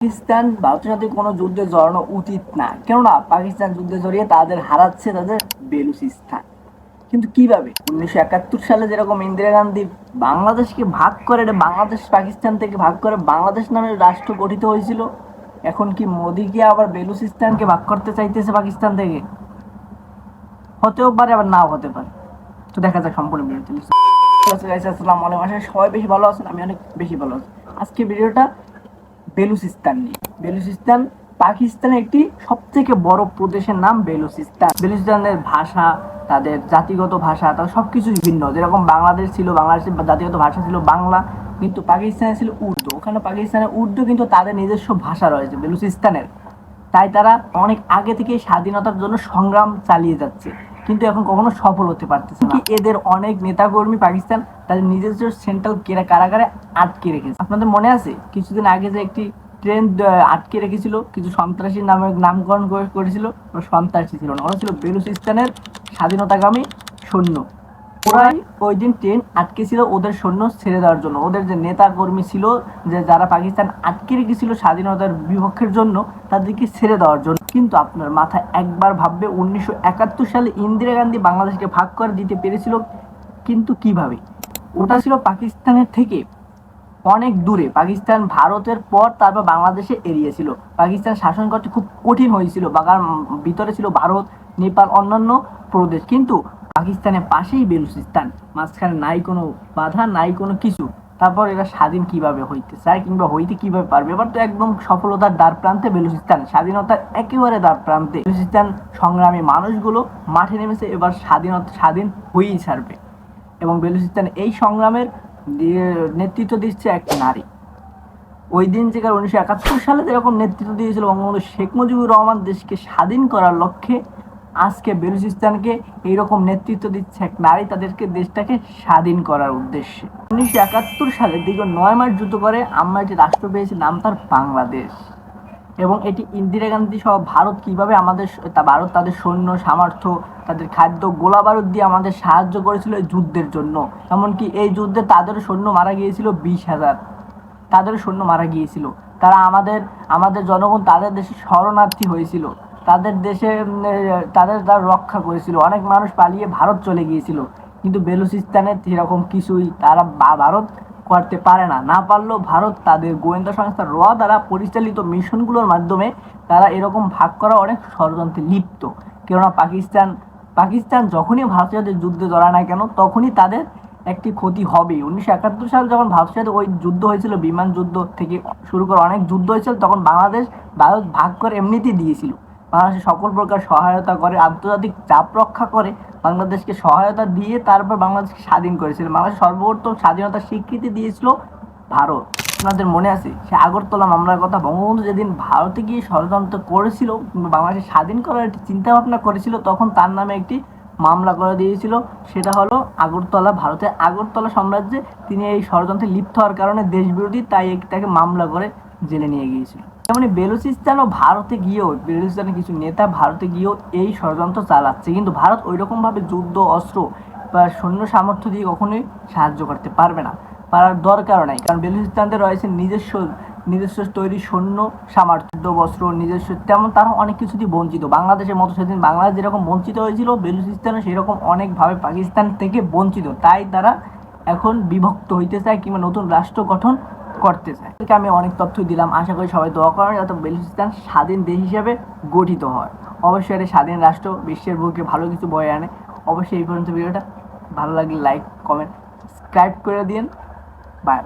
পাকিস্তান ভারতের সাথে কোনো যুদ্ধে জড়ানো উচিত না, কেননা পাকিস্তান যুদ্ধে জড়িয়ে তাদের হারাচ্ছে তাদের বেলুচিস্তান। কিন্তু কিভাবে 1971 সালে যেরকম ইন্দিরা গান্ধী বাংলাদেশকে ভাগ করে, বাংলাদেশ পাকিস্তান থেকে ভাগ করে বাংলাদেশ নামে রাষ্ট্র গঠিত হয়েছিল, এখন কি মোদিকে আবার বেলুচিস্তানকে ভাগ করতে চাইতেছে পাকিস্তান থেকে? হতেও পারে, আবার নাও হতে পারে। তো দেখা যাক সম্পূর্ণ ভিডিওটি। আসসালামু আলাইকুম, সবাই বেশি ভালো আছেন, আমি অনেক বেশি ভালো আছি। আজকে ভিডিওটা বেলুচিস্তান নিয়ে। বেলুচিস্তান পাকিস্তানের একটি সবথেকে বড় প্রদেশের নাম বেলুচিস্তান। বেলুচিস্তানের ভাষা, তাদের জাতিগত ভাষা, তাদের সবকিছু ভিন্ন। যেরকম বাংলাদেশ ছিল, বাংলাদেশের জাতিগত ভাষা ছিল বাংলা, কিন্তু পাকিস্তানে ছিল উর্দু। ওখানে পাকিস্তানের উর্দু, কিন্তু তাদের নিজস্ব ভাষা রয়েছে বেলুচিস্তানের। তাই তারা অনেক আগে থেকে স্বাধীনতার জন্য সংগ্রাম চালিয়ে যাচ্ছে, কিন্তু এখন কখনো সফল হতে পারতেছে না। এদের অনেক নেতাকর্মী পাকিস্তান তাদের নিজস্ব সেন্ট্রাল কারাগারে আটকে রেখেছে। আপনাদের মনে আছে কিছুদিন আগে যে একটি ট্রেন আটকে রেখেছিল, কিছু সন্ত্রাসী নামে নামকরণ করেছিল? সন্ত্রাসী ছিল না, ওরা ছিল বেলুচিস্তানের স্বাধীনতাকামী সৈন্য। ওরাই ওই দিন ট্রেন আটকে ছিল ওদের সৈন্য ছেড়ে দেওয়ার জন্য। ওদের যে নেতা কর্মী ছিল, যে যারা পাকিস্তান আটকে রেখেছিল স্বাধীনতার বিপক্ষের জন্য, তাদেরকে ছেড়ে দেওয়ার জন্য। কিন্তু আপনার মাথায় একবার ভাববে, 1971 সালে ইন্দিরা গান্ধী বাংলাদেশকে ভাগ করে দিতে পেরেছিল, কিন্তু কিভাবে? ওটা ছিল পাকিস্তানের থেকে অনেক দূরে। পাকিস্তান ভারতের পর তারপর বাংলাদেশে এড়িয়েছিল। পাকিস্তান শাসন করতে খুব কঠিন হয়েছিল, বাগার ভিতরে ছিল ভারত, নেপাল, অন্যান্য প্রদেশ। কিন্তু পাকিস্তানের পাশেই বেলুচিস্তান, মাঝখানে নাই কোনো বাধা, নাই কোনো কিছু। তারপর এরা স্বাধীন কিভাবে হইতে চায়, কিংবা হইতে কিভাবে পারবে? এবার তো একদম সফলতার দ্বার প্রান্তে বেলুচিস্তান, স্বাধীনতার একেবারে দ্বার প্রান্তে। বেলুচিস্তান সংগ্রামী মানুষগুলো মাঠে নেমেছে, এবার স্বাধীন হয়েই ছাড়বে। এবং বেলুচিস্তান এই সংগ্রামের নেতৃত্ব দিচ্ছে এক নারী। ওই দিন থেকে 1971 সালে যেরকম নেতৃত্ব দিয়েছিল বঙ্গবন্ধু শেখ মুজিবুর রহমান দেশকে স্বাধীন করার লক্ষ্যে, আজকে বেলুচিস্তানকে এইরকম নেতৃত্ব দিচ্ছে এক নারী, তাদেরকে দেশটাকে স্বাধীন করার উদ্দেশ্যে। 1971 সালে দীর্ঘ 9 মাস যুদ্ধ করে আমরা একটি রাষ্ট্র পেয়েছি, নাম তার বাংলাদেশ। এবং এটি ইন্দিরা গান্ধী সহ ভারত কিভাবে ভারত তাদের সৈন্য সামর্থ্য, তাদের খাদ্য, গোলা বারুদ দিয়ে আমাদের সাহায্য করেছিল এই যুদ্ধের জন্য। এমনকি এই যুদ্ধে তাদের সৈন্য মারা গিয়েছিল 20,000, তাদের সৈন্য মারা গিয়েছিল। তারা আমাদের জনগণ তাদের দেশে শরণার্থী হয়েছিল, তাদের দেশে তারা রক্ষা করেছিল। অনেক মানুষ পালিয়ে ভারত চলে গিয়েছিল, কিন্তু বেলুচিস্তানের সেরকম কিছুই তারা ভারত করতে পারে না। না পারলেও ভারত তাদের গোয়েন্দা সংস্থা র দ্বারা পরিচালিত মিশনগুলোর মাধ্যমে তারা এরকম ভাগ করা অনেক ষড়যন্ত্রে লিপ্ত। কেননা পাকিস্তান যখনই ভারতের সাথে যুদ্ধে জড়ায় না কেন, তখনই তাদের একটি ক্ষতি হবে। 1971 সালে যখন ভারতের সাথে ওই যুদ্ধ হয়েছিল, বিমান যুদ্ধ থেকে শুরু করে অনেক যুদ্ধ হয়েছিল, তখন ভারত ভাগ করে এমনিতেই দিয়েছিল। বাংলাদেশে সকল প্রকার সহায়তা করে, আন্তর্জাতিক চাপ রক্ষা করে, বাংলাদেশকে সহায়তা দিয়ে তারপর বাংলাদেশকে স্বাধীন করেছিল। বাংলাদেশ সর্বপ্রথম স্বাধীনতার স্বীকৃতি দিয়েছিল ভারত। আপনাদের মনে আছে সে আগরতলা মামলার কথা? বঙ্গবন্ধু যেদিন ভারতে গিয়ে ষড়যন্ত্র করেছিল, বাংলাদেশ স্বাধীন করার একটি চিন্তা ভাবনা করেছিল, তখন তার নামে একটি মামলা করে দিয়েছিল। সেটা হলো আগরতলা, ভারতের আগরতলা সাম্রাজ্যে তিনি এই ষড়যন্ত্রে লিপ্ত হওয়ার কারণে দেশবিরোধী, তাই তাকে মামলা করে জেলে নিয়ে গিয়েছিল। যেমন বেলুচিস্তানও ভারতে গিয়েও, বেলুচিস্তানের কিছু নেতা ভারতে গিয়েও এই ষড়যন্ত্র চালাচ্ছে, কিন্তু ভারত ওই রকমভাবে যুদ্ধ অস্ত্র বা সৈন্য সামর্থ্য দিয়ে কখনোই সাহায্য করতে পারবে না, পারার দরকারও নাই। কারণ বেলুচিস্তানদের রয়েছে নিজস্ব তৈরি সৈন্য সামর্থ্য, বস্ত্র, নিজস্ব, তেমন তারা অনেক কিছু দিয়ে বঞ্চিত। বাংলাদেশের মতো সেদিন বাংলাদেশ যেরকম বঞ্চিত হয়েছিল, বেলুচিস্তানও সেরকম অনেকভাবে পাকিস্তান থেকে বঞ্চিত। তাই তারা এখন বিভক্ত হইতে চায়, কিংবা নতুন রাষ্ট্র গঠন করতে চায়। আমি অনেক তথ্য দিলাম, আশা করি সবাই দোয়া করেন যাতে বেলুচিস্তান স্বাধীন দেশ হিসেবে গঠিত হয়। অবশ্যই এটা স্বাধীন রাষ্ট্র বিশ্বের বুকে ভালো কিছু বয়ে আনে। অবশ্যই এই পর্যন্ত ভিডিওটা ভালো লাগলে লাইক, কমেন্ট, সাবস্ক্রাইব করে দিন। বাই।